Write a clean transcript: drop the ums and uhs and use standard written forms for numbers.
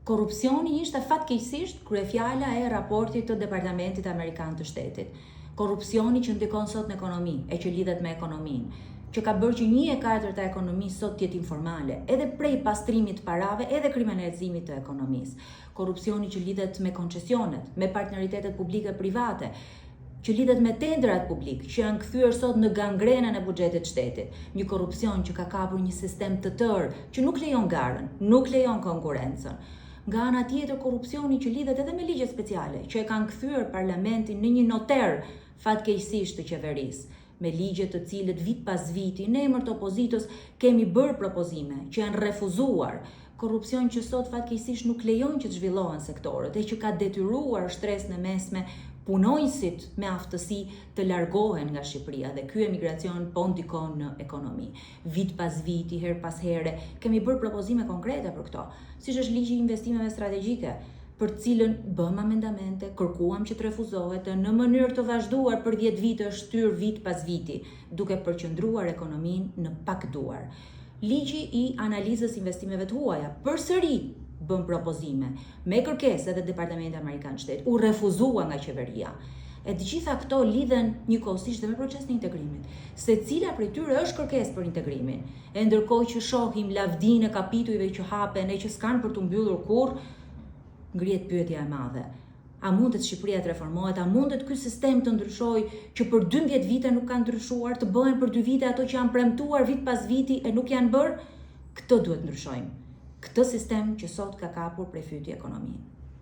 Korrupsioni ishte fatkeqësisht kryefjala e raportit të Departamentit Amerikan të Shtetit. Korrupsioni që ndikon sot në ekonomi e që lidhet me ekonominë, që ka bërë që 1/4 e ekonomisë sot tjetë informale, edhe prej pastrimit të parave, edhe kriminalizimit të ekonomisë. Korrupsioni që lidhet me koncesionet, me partneritetet publike-private, që lidhet me tendrat publik, që janë kthyer sot në gangrenën e buxhetit shtetit. Një korrupsion që ka kapur një sistem të tërë, që nuk lejon garën, nuk lejon konkurrencën. Nga ana tjetër, korrupsioni që lidhet edhe me ligje speciale, që e kanë kthyer parlamentin në një noter fatkeqësisht të qeverisë, me ligje të cilët vit pas viti në emër të opozitës kemi bërë propozime që janë refuzuar. Korrupsion që sot fatkeqësisht nuk lejon që të zhvillohen sektorët e që ka detyruar shtresën e mesme punonjësit me aftësi të largohen nga Shqipëria dhe ky emigracion po ndikon në ekonomi. Vit pas viti, her pas here, kemi bërë propozime konkrete për këto, siç është ligji i investimeve strategjike, për cilën bëm amendamente, kërkuam që të refuzohet në mënyrë të vazhduar për 10 vite, shtyr vit pas viti, duke përqendruar ekonominë në pak duar. Ligji i analizës investimeve të huaja, përsëri bëm propozime, me kërkesë edhe Departamenti Amerikan Shtet, u refuzua nga qeveria. E të gjitha këto lidhen njëkohësisht dhe me procesin e integrimit. Secila prej tyre është kërkesë për integrimin. E ndërkohë që shohim lavdinë e kapitujve që hapen e që s'kan për të mbyllur kurrë, ngrihet pyetja e madhe. A mundet Shqipëria të reformohet? A mundet ky sistem të ndryshojë që për 12 vite nuk ka ndryshuar, të bëhen për 2 vite ato që janë premtuar vit pas viti e nuk janë bërë? Këtë duhet ndryshojmë. Këtë sistem që sot ka kapur prej fyti ekonominë.